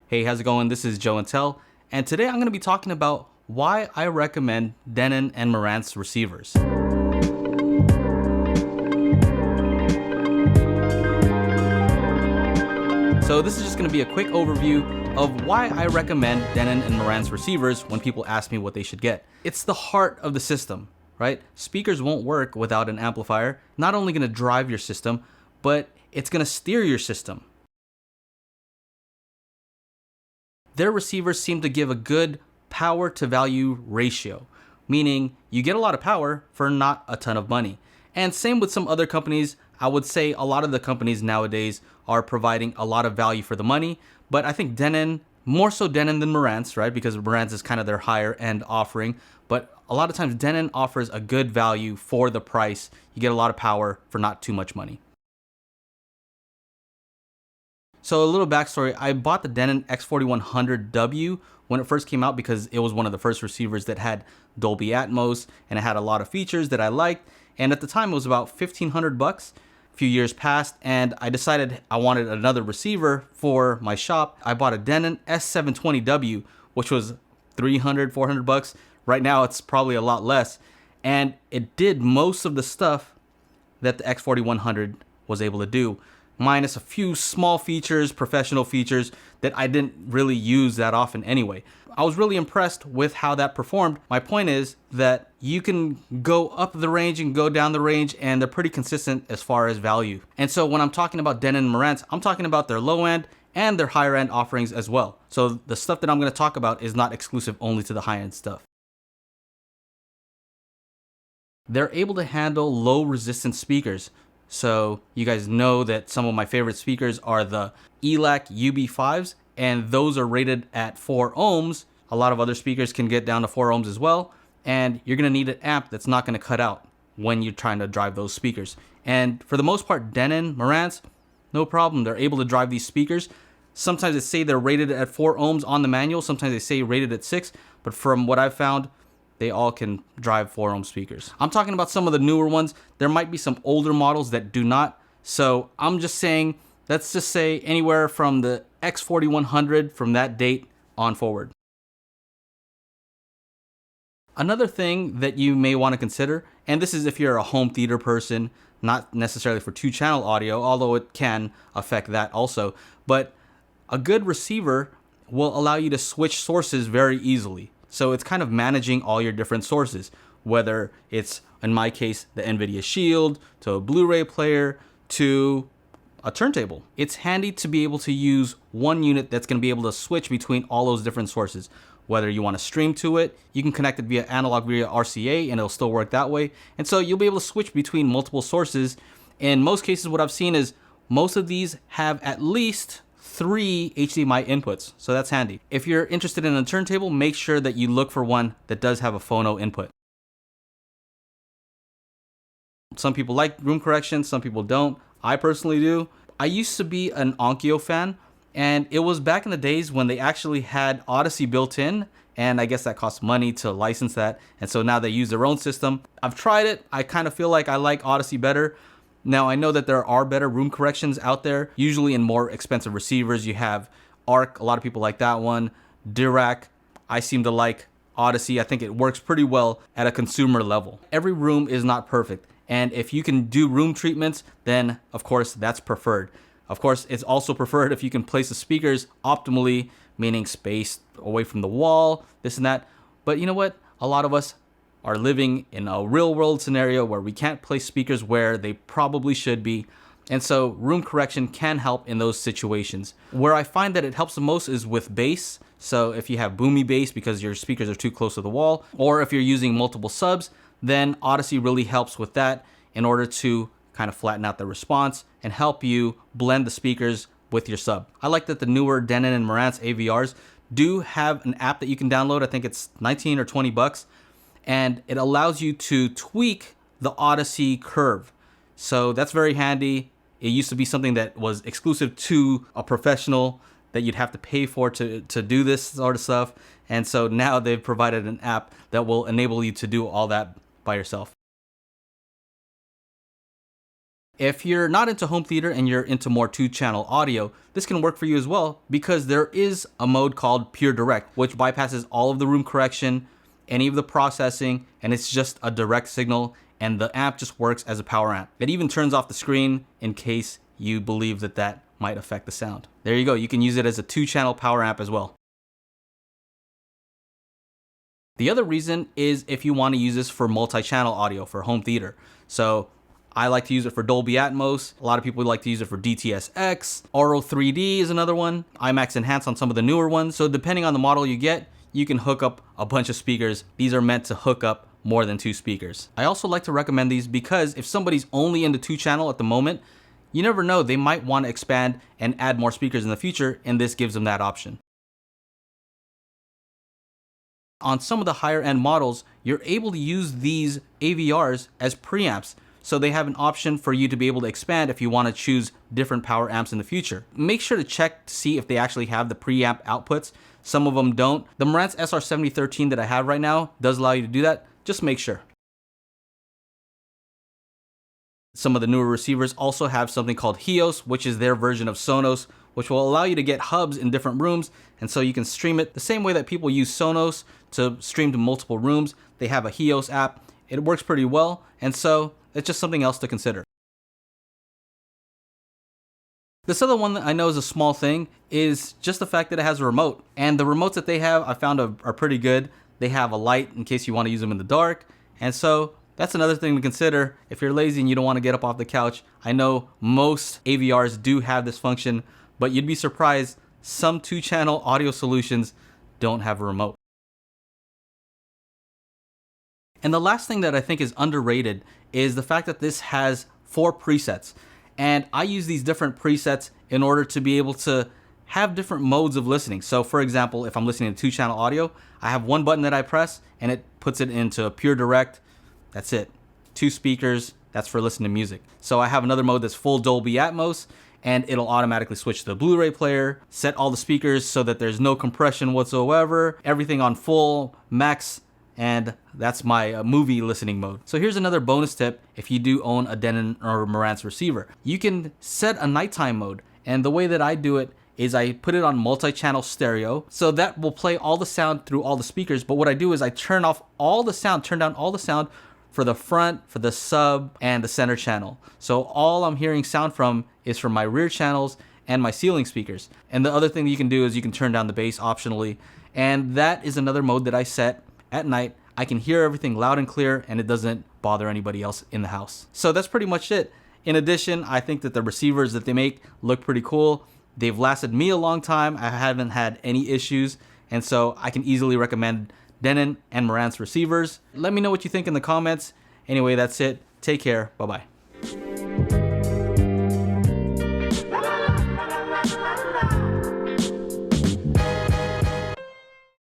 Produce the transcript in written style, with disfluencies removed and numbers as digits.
Hey, how's it going? This is Joe and Tell, and today I'm going to be talking about why I recommend Denon and Marantz receivers. So this is just going to be a quick overview of why I recommend Denon and Marantz receivers when people ask me what they should get. It's the heart of the system, right? Speakers won't work without an amplifier. Not only going to drive your system, but it's going to steer your system. Their receivers seem to give a good power to value ratio, meaning you get a lot of power for not a ton of money. And same with some other companies. I would say a lot of the companies nowadays are providing a lot of value for the money, but I think Denon, more so Denon than Marantz, right? Because Marantz is kind of their higher end offering, but a lot of times Denon offers a good value for the price. You get a lot of power for not too much money. So a little backstory, I bought the Denon X4100W when it first came out because it was one of the first receivers that had Dolby Atmos and it had a lot of features that I liked. And at the time it was about $1,500. A few years passed and I decided I wanted another receiver for my shop. I bought a Denon S720W, which was $300, $400. Right now it's probably a lot less. And it did most of the stuff that the X4100 was able to do, minus a few small features, professional features that I didn't really use that often anyway. I was really impressed with how that performed. My point is that you can go up the range and go down the range and they're pretty consistent as far as value. And so when I'm talking about Denon and Marantz, I'm talking about their low end and their higher end offerings as well. So the stuff that I'm going to talk about is not exclusive only to the high end stuff. They're able to handle low resistance speakers. So you guys know that some of my favorite speakers are the ELAC UB5s, and those are rated at 4 ohms. A lot of other speakers can get down to 4 ohms as well, and you're gonna need an amp that's not gonna cut out when you're trying to drive those speakers. And for the most part, Denon, Marantz, no problem. They're able to drive these speakers. Sometimes they say they're rated at 4 ohms on the manual. Sometimes they say rated at 6, but from what I've found, they all can drive 4 ohm speakers. I'm talking about some of the newer ones. There might be some older models that do not. So I'm just saying, let's just say anywhere from the X4100 from that date on forward. Another thing that you may want to consider, and this is if you're a home theater person, not necessarily for 2-channel audio, although it can affect that also, but a good receiver will allow you to switch sources very easily. So it's kind of managing all your different sources, whether it's, in my case, the NVIDIA Shield, to a Blu-ray player, to a turntable. It's handy to be able to use one unit that's going to be able to switch between all those different sources. Whether you want to stream to it, you can connect it via analog via RCA and it'll still work that way. And so you'll be able to switch between multiple sources. In most cases, what I've seen is most of these have at least 3 HDMI inputs, so that's handy. If you're interested in a turntable, make sure that you look for one that does have a phono input. Some people like room correction, some people don't. I personally do. I used to be an Onkyo fan, and it was back in the days when they actually had Audyssey built in, and I guess that costs money to license that, and so now they use their own system. I've tried it. I kind of feel like I like Audyssey better. Now, I know that there are better room corrections out there, usually in more expensive receivers. You have ARC, a lot of people like that one. Dirac, I seem to like Audyssey. I think it works pretty well at a consumer level. Every room is not perfect, and if you can do room treatments, then of course that's preferred. Of course, it's also preferred if you can place the speakers optimally, meaning spaced away from the wall, this and that. But you know what? A lot of us are living in a real world scenario where we can't place speakers where they probably should be. And so room correction can help in those situations. Where I find that it helps the most is with bass. So if you have boomy bass because your speakers are too close to the wall, or if you're using multiple subs, then Audyssey really helps with that in order to kind of flatten out the response and help you blend the speakers with your sub. I like that the newer Denon and Marantz AVRs do have an app that you can download. I think it's 19 or 20 bucks. And it allows you to tweak the Audyssey curve. So that's very handy. It used to be something that was exclusive to a professional that you'd have to pay for to do this sort of stuff. And so now they've provided an app that will enable you to do all that by yourself. If you're not into home theater and you're into more 2-channel audio, this can work for you as well, because there is a mode called Pure Direct, which bypasses all of the room correction, any of the processing, and it's just a direct signal, and the amp just works as a power amp. It even turns off the screen in case you believe that that might affect the sound. There you go, you can use it as a 2-channel power amp as well. The other reason is if you want to use this for multi-channel audio for home theater. So I like to use it for Dolby Atmos. A lot of people like to use it for DTS:X. Auro 3D is another one. IMAX Enhanced on some of the newer ones. So depending on the model you get, you can hook up a bunch of speakers. These are meant to hook up more than 2 speakers. I also like to recommend these because if somebody's only into 2-channel at the moment, you never know, they might want to expand and add more speakers in the future, and this gives them that option. On some of the higher end models, you're able to use these AVRs as preamps. So they have an option for you to be able to expand if you want to choose different power amps in the future. Make sure to check to see if they actually have the preamp outputs. Some of them don't. The Marantz SR7013 that I have right now does allow you to do that. Just make sure. Some of the newer receivers also have something called HEOS, which is their version of Sonos, which will allow you to get hubs in different rooms, and so you can stream it the same way that people use Sonos to stream to multiple rooms. They have a HEOS app. It works pretty well, and so it's just something else to consider. This other one that I know is a small thing is just the fact that it has a remote, and the remotes that they have I found are pretty good. They have a light in case you want to use them in the dark, and so that's another thing to consider if you're lazy and you don't want to get up off the couch. I know most AVRs do have this function, but you'd be surprised some 2-channel audio solutions don't have a remote. And the last thing that I think is underrated is the fact that this has 4 presets. And I use these different presets in order to be able to have different modes of listening. So for example, if I'm listening to 2-channel audio, I have one button that I press and it puts it into Pure Direct. That's it. 2 speakers, that's for listening to music. So I have another mode that's full Dolby Atmos, and it'll automatically switch to the Blu-ray player, set all the speakers so that there's no compression whatsoever, everything on full, max, and that's my movie listening mode. So here's another bonus tip if you do own a Denon or Marantz receiver. You can set a nighttime mode, and the way that I do it is I put it on multi-channel stereo, so that will play all the sound through all the speakers, but what I do is I turn down all the sound for the front, for the sub, and the center channel. So all I'm hearing sound from is from my rear channels and my ceiling speakers. And the other thing that you can do is you can turn down the bass optionally. And that is another mode that I set at night. I can hear everything loud and clear, and it doesn't bother anybody else in the house. So that's pretty much it. In addition, I think that the receivers that they make look pretty cool. They've lasted me a long time. I haven't had any issues. And so I can easily recommend Denon and Marantz receivers. Let me know what you think in the comments. Anyway, that's it. Take care. Bye-bye.